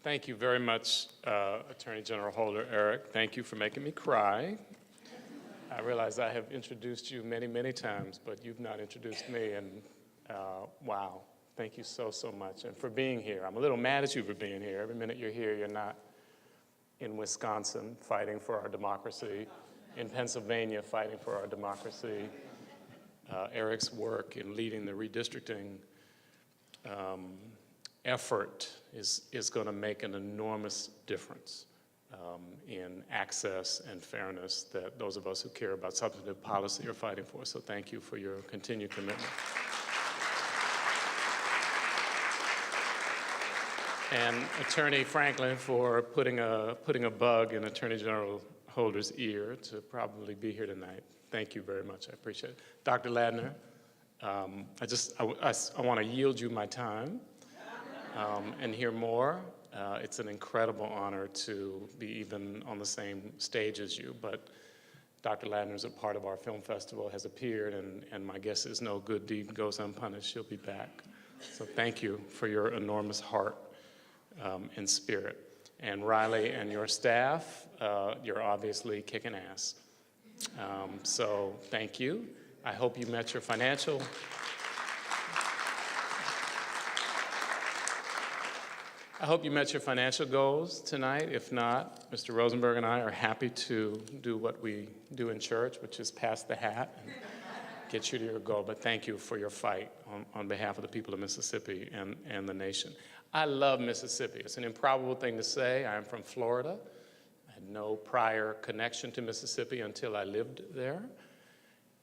Thank you very much, Attorney General Holder Eric. Thank you for making me cry. I realize I have introduced you many, many times, but you've not introduced me, and wow, thank you so, so much. And for being here. I'm a little mad at you for being here. Every minute you're here, you're not in Wisconsin fighting for our democracy, in Pennsylvania fighting for our democracy. Eric's work in leading the redistricting effort is going to make an enormous difference in access and fairness that those of us who care about substantive policy are fighting for. So thank you for your continued commitment. And Attorney Franklin for putting a bug in Attorney General Holder's ear to probably be here tonight. Thank you very much. I appreciate it. Dr. Ladner, I want to yield you my time and hear more. It's an incredible honor to be even on the same stage as you, but Dr. Ladner is a part of our film festival, has appeared, and my guess is no good deed goes unpunished. She'll be back. So thank you for your enormous heart and spirit. And Riley and your staff, you're obviously kicking ass. So thank you. I hope you met your financial goals tonight. If not, Mr. Rosenberg and I are happy to do what we do in church, which is pass the hat and get you to your goal. But thank you for your fight on behalf of the people of Mississippi and the nation. I love Mississippi. It's an improbable thing to say. I'm from Florida. I had no prior connection to Mississippi until I lived there.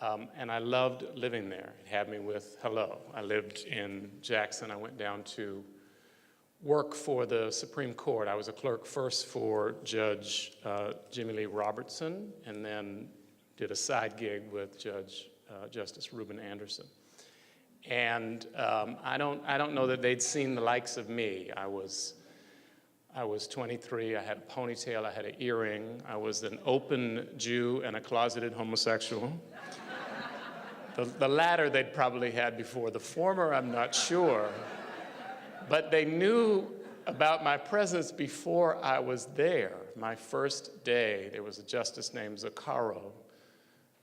And I loved living there. It had me with hello. I lived in Jackson. I went down to work for the Supreme Court. I was a clerk first for Judge Jimmy Lee Robertson, and then did a side gig with Justice Raben Anderson. And I don't know that they'd seen the likes of me. I was 23, I had a ponytail, I had an earring, I was an open Jew and a closeted homosexual. The latter they'd probably had before. The former, I'm not sure. But they knew about my presence before I was there. My first day, there was a justice named Zuccaro,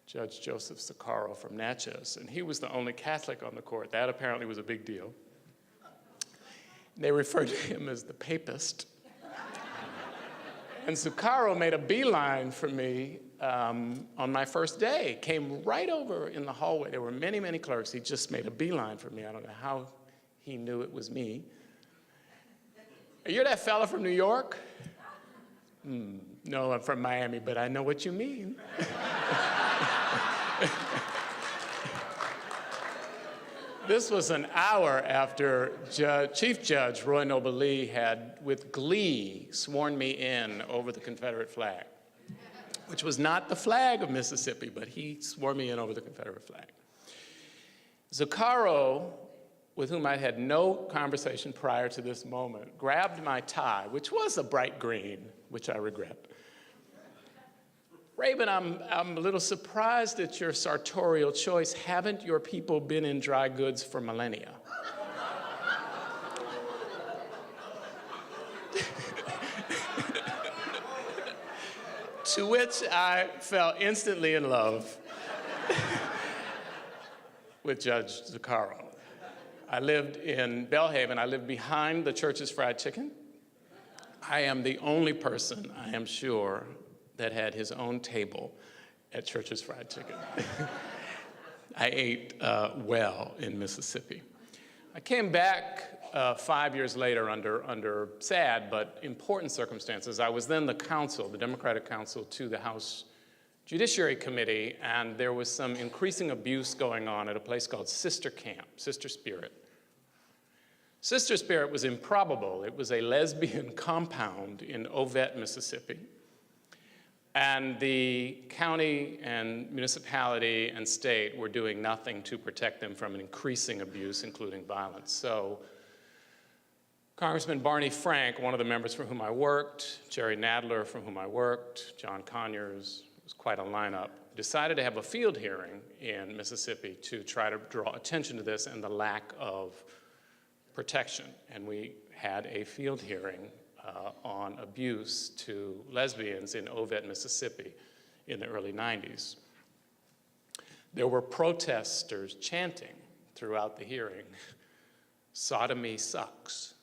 Judge Joseph Zuccaro from Natchez, and he was the only Catholic on the court. That apparently was a big deal. They referred to him as the papist. And Zuccaro made a beeline for me on my first day, came right over in the hallway. There were many, many clerks. He just made a beeline for me. I don't know how he knew it was me. You're that fella from New York? No, I'm from Miami, but I know what you mean. This was an hour after Chief Judge Roy Noble Lee had, with glee, sworn me in over the Confederate flag, which was not the flag of Mississippi, but he swore me in over the Confederate flag. Zuccaro, with whom I had no conversation prior to this moment, grabbed my tie, which was a bright green, which I regret. Raben, I'm a little surprised at your sartorial choice. Haven't your people been in dry goods for millennia? To which I fell instantly in love with Judge Zuccaro. I lived in Belhaven. I lived behind the Church's Fried Chicken. I am the only person, I am sure, that had his own table at Church's Fried Chicken. I ate well in Mississippi. I came back 5 years later under sad but important circumstances. I was then the counsel, the Democratic counsel to the House Judiciary Committee, and there was some increasing abuse going on at a place called Sister Camp, Sister Spirit. Sister Spirit was improbable. It was a lesbian compound in Ovette, Mississippi. And the county and municipality and state were doing nothing to protect them from an increasing abuse, including violence. So Congressman Barney Frank, one of the members for whom I worked, Jerry Nadler, from whom I worked, John Conyers, it was quite a lineup, decided to have a field hearing in Mississippi to try to draw attention to this and the lack of protection. And we had a field hearing on abuse to lesbians in Ovett, Mississippi in the early 90s. There were protesters chanting throughout the hearing, "Sodomy sucks.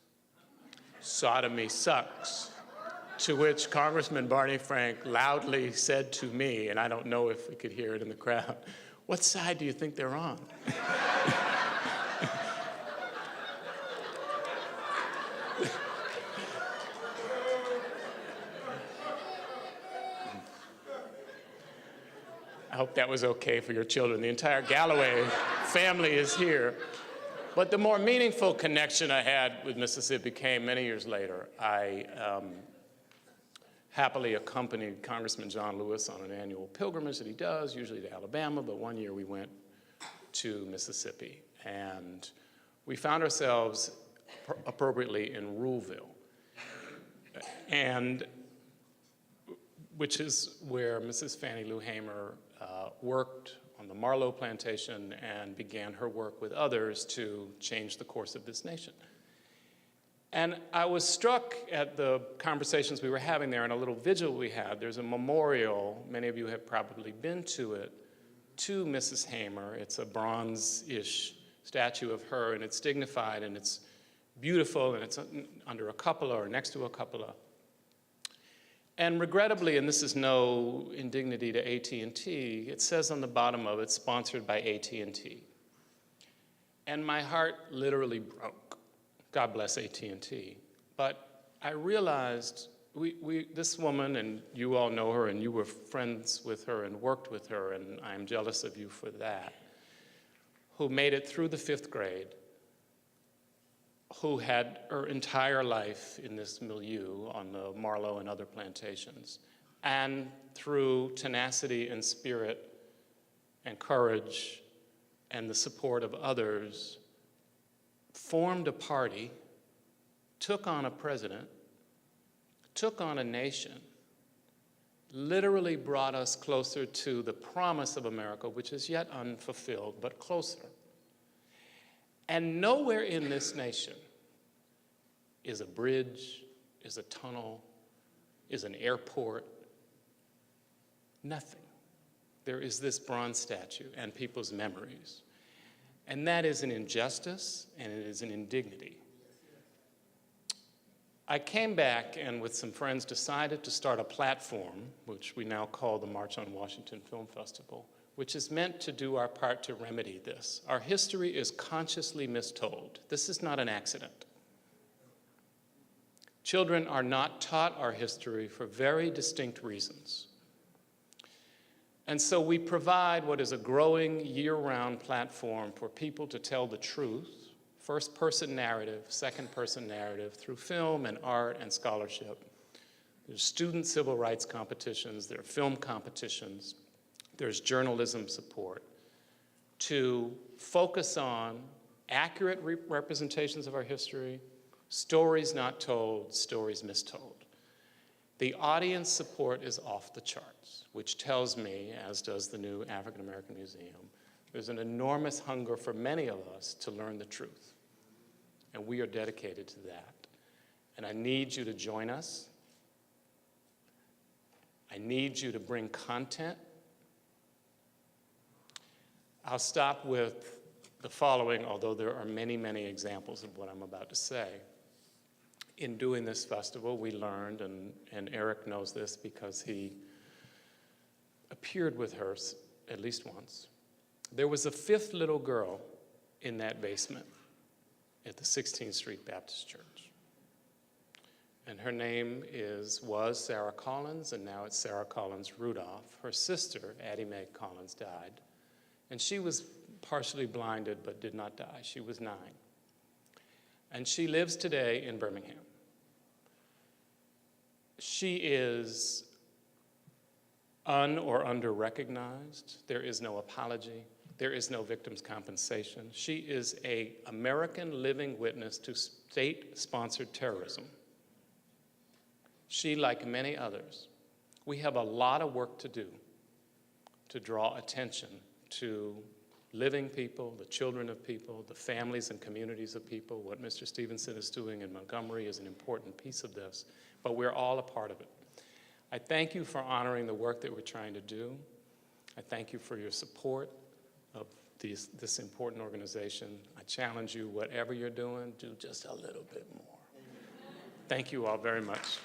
Sodomy sucks." To which Congressman Barney Frank loudly said to me, and I don't know if we could hear it in the crowd, "What side do you think they're on?" I hope that was okay for your children. The entire Galloway family is here. But the more meaningful connection I had with Mississippi came many years later. I happily accompanied Congressman John Lewis on an annual pilgrimage that he does, usually to Alabama, but one year we went to Mississippi. And we found ourselves appropriately in Ruleville, and which is where Mrs. Fannie Lou Hamer worked on the Marlowe plantation and began her work with others to change the course of this nation. And I was struck at the conversations we were having there and a little vigil we had. There's a memorial, many of you have probably been to it, to Mrs. Hamer. It's a bronze-ish statue of her, and it's dignified, and it's beautiful, and it's under a cupola or next to a cupola. And regrettably, and this is no indignity to AT&T, it says on the bottom of it, sponsored by AT&T. And my heart literally broke. God bless AT&T. But I realized this woman, and you all know her, and you were friends with her and worked with her, and I'm jealous of you for that, who made it through the 5th grade, who had her entire life in this milieu on the Marlowe and other plantations, and through tenacity and spirit and courage and the support of others, formed a party, took on a president, took on a nation, literally brought us closer to the promise of America, which is yet unfulfilled, but closer. And nowhere in this nation is a bridge, is a tunnel, is an airport, nothing. There is this bronze statue and people's memories. And that is an injustice, and it is an indignity. I came back and with some friends decided to start a platform, which we now call the March on Washington Film Festival, which is meant to do our part to remedy this. Our history is consciously mistold. This is not an accident. Children are not taught our history for very distinct reasons. And so we provide what is a growing year-round platform for people to tell the truth, first-person narrative, second-person narrative, through film and art and scholarship. There's student civil rights competitions, there are film competitions, there's journalism support to focus on accurate representations of our history, stories not told, stories mistold. The audience support is off the charts, which tells me, as does the new African American Museum, there's an enormous hunger for many of us to learn the truth. And we are dedicated to that. And I need you to join us. I need you to bring content. I'll stop with the following, although there are many, many examples of what I'm about to say. In doing this festival, we learned, and Eric knows this because he appeared with her at least once, there was a 5th little girl in that basement at the 16th Street Baptist Church. And her name was Sarah Collins, and now it's Sarah Collins Rudolph. Her sister, Addie Mae Collins, died. And she was partially blinded but did not die. She was 9. And she lives today in Birmingham. She is or under-recognized. There is no apology. There is no victim's compensation. She is an American living witness to state-sponsored terrorism. She, like many others, we have a lot of work to do to draw attention to living people, the children of people, the families and communities of people. What Mr. Stevenson is doing in Montgomery is an important piece of this, but we're all a part of it. I thank you for honoring the work that we're trying to do. I thank you for your support of this important organization. I challenge you, whatever you're doing, do just a little bit more. Thank you all very much.